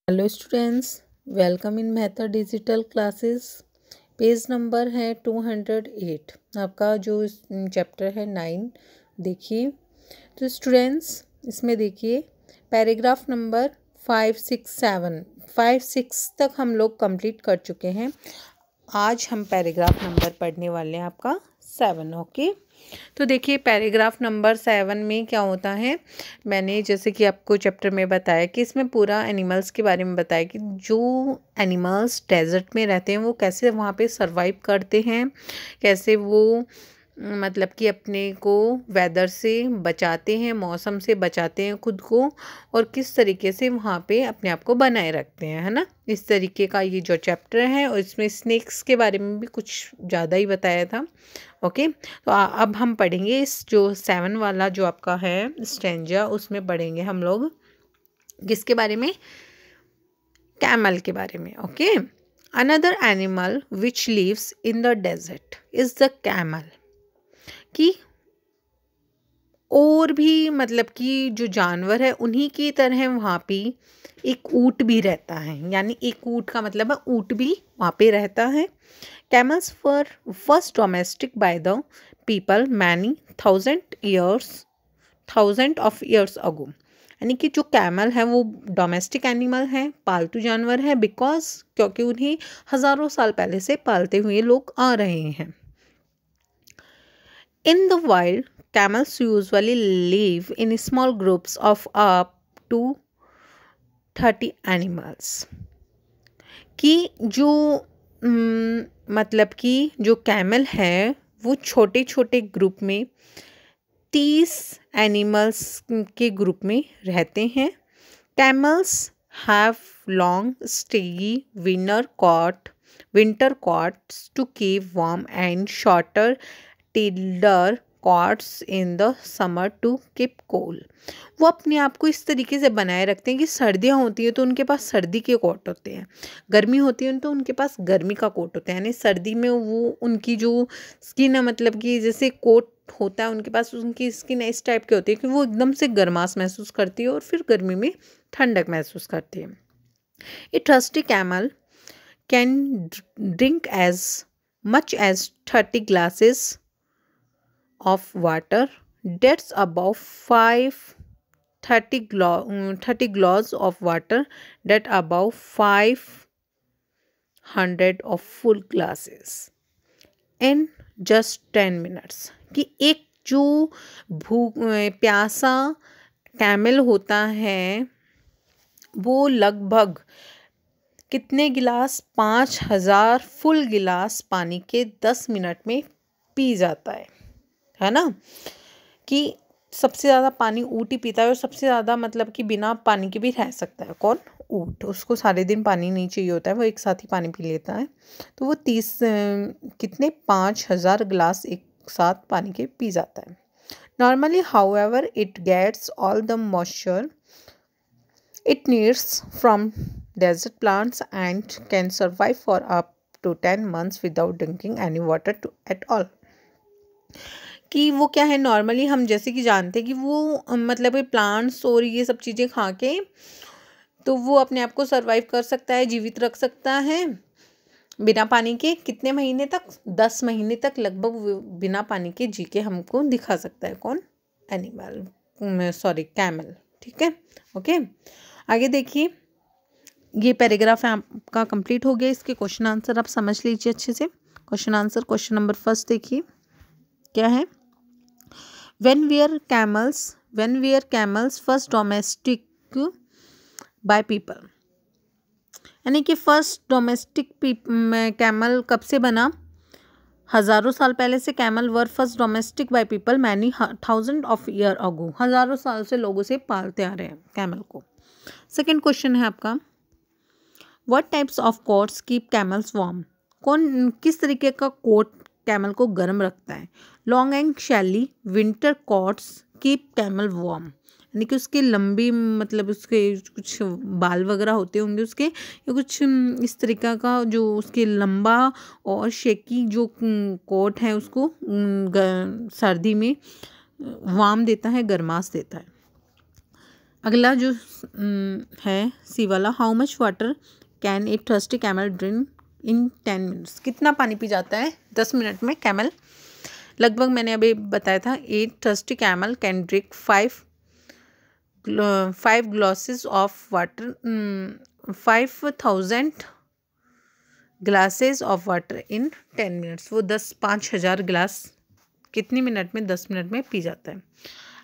Hello students, welcome in Mehta digital classes. Page number है 208। आपका जो चैप्टर है 9 देखिए। तो स्टूडेंट्स इसमें देखिए पैराग्राफ नंबर 5 6 तक हम लोग कंप्लीट कर चुके हैं। आज हम पैराग्राफ नंबर पढ़ने वाले हैं आपका 7। ओके, तो देखिए पैराग्राफ नंबर 7 में क्या होता है। मैंने जैसे कि आपको चैप्टर में बताया कि इसमें पूरा एनिमल्स के बारे में बताया कि जो एनिमल्स डेजर्ट में रहते हैं वो कैसे वहाँ पे सरवाइव करते हैं, कैसे वो मतलब कि अपने को वेदर से बचाते हैं, मौसम से बचाते हैं खुद को, और किस तरीके से वहाँ पे अपने आप को बनाए रखते हैं, है ना। इस तरीके का ये जो चैप्टर है, और इसमें स्नेक्स के बारे में भी कुछ ज़्यादा ही बताया था। ओके, तो अब हम पढ़ेंगे इस जो 7 वाला जो आपका है स्टैंजा, उसमें पढ़ेंगे हम लोग किसके बारे में, कैमल के बारे में। Okay, another animal which lives in the desert is the camel. कि और भी मतलब कि जो जानवर है उन्हीं की तरह वहाँ पे एक ऊँट भी रहता है, यानी एक ऊँट का मतलब है ऊँट भी वहाँ पे रहता है। Camels were first domestic by the people many thousand of years ago। यानी कि जो कैमल है वो डोमेस्टिक एनिमल है, पालतू जानवर है, बिकॉज क्योंकि उन्हें हज़ारों साल पहले से पालते हुए लोग आ रहे हैं। In the wild, camels usually live in small groups of up to 30 animals। कि जो मतलब कि जो कैमल है वो छोटे छोटे ग्रुप में 30 एनिमल्स के ग्रुप में रहते हैं। कैमल्स हैव लॉन्ग स्टेगी winter coats to keep warm and shorter thinner coats in the summer to keep cool. वो अपने आप को इस तरीके से बनाए रखते हैं कि सर्दियाँ होती हैं तो उनके पास सर्दी के कोट होते हैं, गर्मी होती है तो उनके पास गर्मी का कोट होता है। यानी सर्दी में वो उनकी जो स्किन है, मतलब कि जैसे कोट होता है उनके पास, उनकी स्किन इस टाइप की होती है कि वो एकदम से गर्माश महसूस करती है और फिर गर्मी में ठंडक महसूस करती है। A thirsty camel can drink as much as 30 glasses of water, that's above 30 glasses of water, that above 500 of full glasses in just 10 minutes। कि एक जो प्यासा कैमल होता है वो लगभग कितने गिलास, 5000 फुल गिलास पानी के 10 मिनट में पी जाता है ना। कि सबसे ज़्यादा पानी ऊँट ही पीता है, और सबसे ज़्यादा मतलब कि बिना पानी के भी रह सकता है। कौन? ऊँट। उसको सारे दिन पानी नहीं चाहिए होता है, वो एक साथ ही पानी पी लेता है। तो वो 5000 गिलास एक साथ पानी के पी जाता है। Normally however it gets all the moisture it needs from desert plants and can survive for up to 10 months without drinking any water at all. कि वो क्या है, नॉर्मली हम जैसे कि जानते हैं कि वो मतलब प्लांट्स और ये सब चीज़ें खा के तो वो अपने आप को सरवाइव कर सकता है, जीवित रख सकता है बिना पानी के। कितने महीने तक? 10 महीने तक लगभग बिना पानी के जी के हमको दिखा सकता है। कौन? Animal, sorry camel. ठीक है, ओके। आगे देखिए, ये पैराग्राफ आपका कंप्लीट हो गया। इसके क्वेश्चन आंसर आप समझ लीजिए अच्छे से। क्वेश्चन आंसर, क्वेश्चन नंबर 1 देखिए क्या है। When were camels first domestic by people? यानी कि फर्स्ट डोमेस्टिक कैमल कब से बना? हज़ारों साल पहले से camel were first domestic by people many thousand of year ago. हज़ारों साल से लोगों से पालते आ रहे हैं कैमल को। सेकेंड क्वेश्चन है आपका, what types of coats keep camels warm. कौन किस तरीके का कोट कैमल को गर्म रखता है? लॉन्ग एंड शैली winter coats keep camel warm. यानी कि उसके लंबी मतलब उसके कुछ बाल वगैरह होते होंगे उसके, या कुछ इस तरीका का जो उसके लंबा और शेकी जो कोट है उसको सर्दी में वार्म देता है, गर्माश देता है। अगला जो है सी वाला, how much water can a thirsty camel drink in 10 minutes. कितना पानी पी जाता है 10 मिनट में कैमल? लगभग मैंने अभी बताया था, ए thirsty camel can drink 5 glasses of water, 5000 glasses of water in 10 minutes. वो 5,000 गिलास कितनी मिनट में? 10 मिनट में पी जाता है।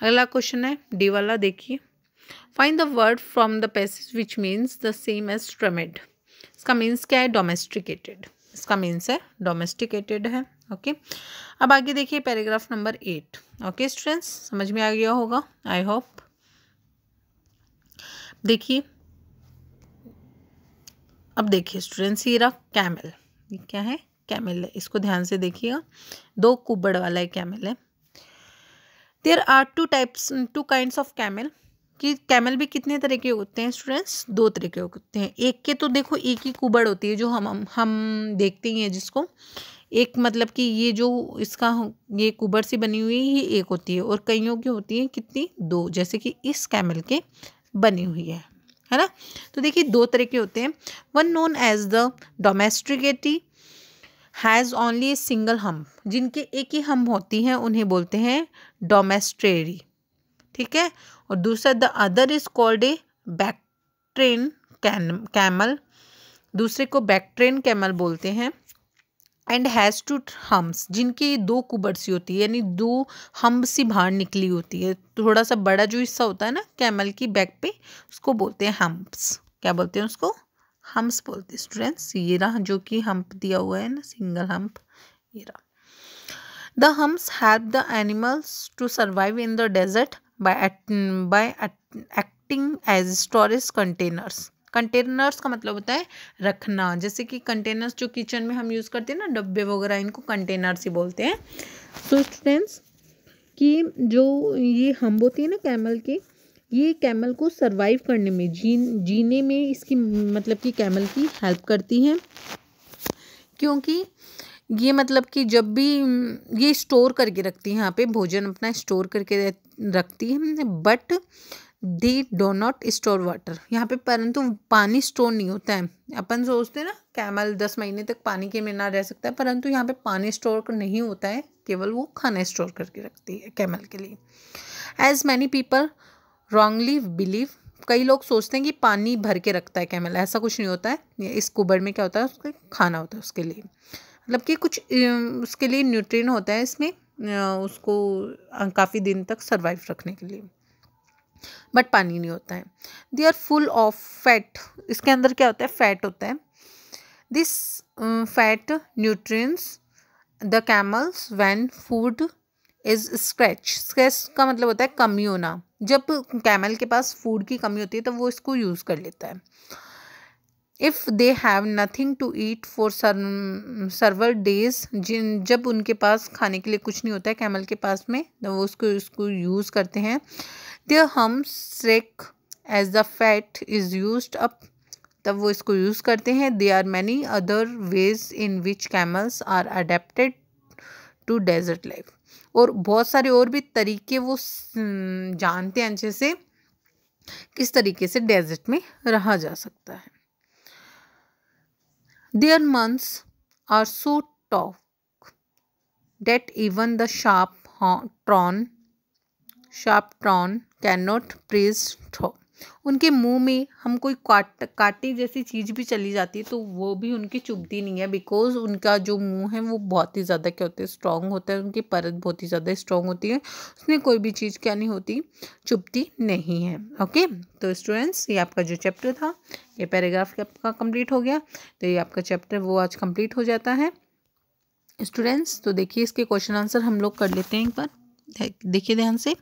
अगला क्वेश्चन है डी वाला, देखिए, find the word from the passage which means the same as trimmed. इसका मीन्स क्या है? डोमेस्टिकेटेड। इसका मीन्स है डोमेस्टिकेटेड है। ओके, अब आगे देखिए पैराग्राफ नंबर 8। ओके स्टूडेंट्स, समझ में आ गया होगा आई होप। देखिए, अब देखिए स्टूडेंट्स, ये रहा कैमल। ये क्या है? कैमल है। इसको ध्यान से देखिएगा, 2 कुबड़ वाला है कैमल है। There are 2 kinds of camel. कि कैमल भी कितने तरह के होते हैं स्टूडेंट्स? 2 तरह के होते हैं। एक के तो देखो एक ही कुबड़ होती है जो हम देखते ही हैं जिसको, एक मतलब कि ये जो इसका ये कुबड़ से बनी हुई ये एक होती है, और कईयों की होती है कितनी? 2, जैसे कि इस कैमल के बनी हुई है ना। तो देखिए 2 तरह के होते हैं। One known as the domesticated has only a single hump. जिनके एक ही हम्प होती हैं उन्हें बोलते हैं डोमेस्ट्रेरी, ठीक है। और दूसरा the other is called a Bactrian camel. दूसरे को बैक्ट्रेन कैमल बोलते हैं। एंड हैज़ 2 हम्प्स, जिनकी 2 कुबड़ सी होती है, यानी 2 हम्प सी बाहर निकली होती है। थोड़ा सा बड़ा जो हिस्सा होता है ना कैमल की बैक पे, उसको बोलते हैं हम्प्स। क्या बोलते हैं उसको? हम्प्स बोलते हैं स्टूडेंट्स। ये रहा जो कि हम्प दिया हुआ है ना, सिंगल हम्प, ये रहा। The humps help the animals to survive in the desert by acting as storage containers। Containers का मतलब होता है रखना। जैसे कि कंटेनर्स जो किचन में हम यूज़ करते हैं ना, डब्बे वगैरह, इनको कंटेनर्स ही बोलते हैं। सो स्टूडेंट्स, कि जो ये हम्प होती है ना कैमल के, ये कैमल को सरवाइव करने में, जीने में इसकी मतलब कि कैमल की हेल्प करती हैं। क्योंकि ये मतलब कि जब भी ये स्टोर करके रखती है, यहाँ पे भोजन अपना स्टोर करके रखती है, but they do not store water यहाँ पे, परंतु पानी स्टोर नहीं होता है। अपन सोचते हैं ना कैमल 10 महीने तक पानी के बिना रह सकता है, परंतु यहाँ पे पानी स्टोर नहीं होता है, केवल वो खाना स्टोर करके रखती है कैमल के लिए। As many people wrongly believe, कई लोग सोचते हैं कि पानी भर के रखता है कैमल। ऐसा कुछ नहीं होता है। इस कुबड़ में क्या होता है? उसका खाना होता है उसके लिए, मतलब कि कुछ उसके लिए न्यूट्रिएंट होता है इसमें, उसको काफ़ी दिन तक सरवाइव रखने के लिए, बट पानी नहीं होता है। They are full of fat. इसके अंदर क्या होता है? फैट होता है। This fat nutrients the camels when food is scratch का मतलब होता है कमी होना। जब कैमल के पास फूड की कमी होती है तो वो इसको यूज़ कर लेता है। If they have nothing to eat for several days, जब उनके पास खाने के लिए कुछ नहीं होता है कैमल के पास में, तो वो उसको यूज़ करते हैं। Their humps shrink as the fat is used up, तब वो इसको यूज़ करते हैं। They are many other ways in which camels are adapted to desert life. और बहुत सारे और भी तरीके वो जानते हैं अच्छे से किस तरीके से डेजर्ट में रहा जा सकता है। Their months are so tough that even the sharp thorn cannot pierce through। उनके मुंह में हम कोई कांटे जैसी चीज़ भी चली जाती है तो वो भी उनकी चुभती नहीं है, बिकॉज उनका जो मुंह है वो बहुत ही ज़्यादा क्या होता है? स्ट्रॉन्ग होता है। उनकी परत बहुत ही ज़्यादा स्ट्रॉन्ग होती है, उसमें कोई भी चीज़ क्या नहीं होती? चुभती नहीं है। ओके, तो स्टूडेंट्स, ये आपका जो चैप्टर था, ये पैराग्राफ आपका कंप्लीट हो गया। तो ये आपका चैप्टर वो आज कंप्लीट हो जाता है स्टूडेंट्स। तो देखिए इसके क्वेश्चन आंसर हम लोग कर लेते हैं एक बार। देखिए ध्यान से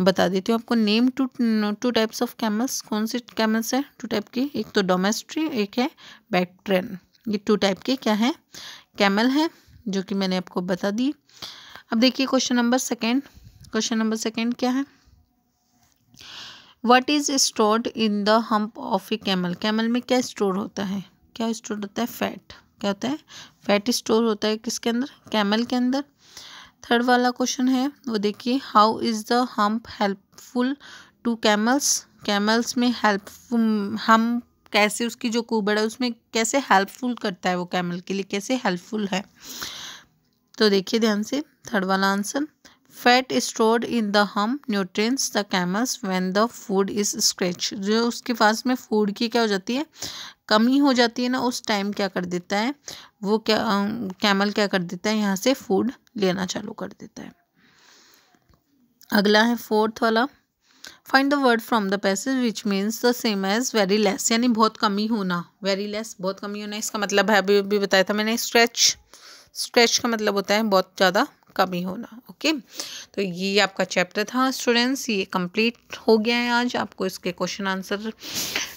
बता देती हूँ आपको। Name two types of camels. कौन से कैमल्स है 2 टाइप के? एक तो डोमेस्ट्री, एक है बैक्ट्रेन। ये 2 टाइप के क्या है? कैमल है, जो कि मैंने आपको बता दी। अब देखिए क्वेश्चन नंबर सेकेंड क्या है? What is stored in the hump of A camel. Camel में क्या स्टोर होता है? क्या स्टोर होता है? फैट। क्या होता है? फैट स्टोर होता है किसके अंदर? कैमल के अंदर। थर्ड वाला क्वेश्चन है वो देखिए, how is the hump helpful to camels, camels में हेल्प, हम कैसे उसकी जो कुबड़ है उसमें कैसे हेल्पफुल करता है वो कैमल के लिए, कैसे हेल्पफुल है। तो देखिए ध्यान से थर्ड वाला answer, fat stored in the hump nutrients the camels when the food is scarce. जो उसके पास में फूड की क्या हो जाती है, कमी हो जाती है ना, उस टाइम क्या कर देता है वो, क्या कैमल क्या कर देता है, यहाँ से फूड लेना चालू कर देता है। अगला है फोर्थ वाला, find the word from the passage which means the same as very less, यानी बहुत कमी होना, वेरी लेस बहुत कमी होना, इसका मतलब है अभी भी बताया था मैंने, स्ट्रेच, स्ट्रेच का मतलब होता है बहुत ज़्यादा कमी होना। ओके, तो ये आपका चैप्टर था स्टूडेंट्स, ये कंप्लीट हो गया है आज। आपको इसके क्वेश्चन आंसर,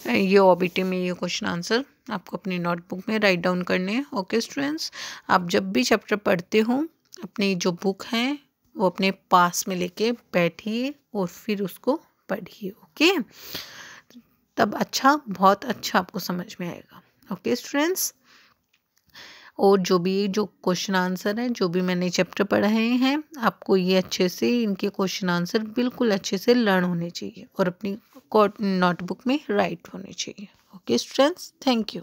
ये ओबीटी में ये क्वेश्चन आंसर आपको अपनी नोटबुक में राइट डाउन करने हैं। ओके स्टूडेंट्स, आप जब भी चैप्टर पढ़ते हो अपनी जो बुक है वो अपने पास में लेके बैठिए और फिर उसको पढ़िए। ओके, तब अच्छा, बहुत अच्छा आपको समझ में आएगा। ओके स्टूडेंट्स, और जो भी जो क्वेश्चन आंसर है, जो भी मैंने चैप्टर पढ़ाए हैं, आपको ये अच्छे से इनके क्वेश्चन आंसर बिल्कुल अच्छे से लर्न होने चाहिए और अपनी नोटबुक में राइट होने चाहिए। Okay students, thank you.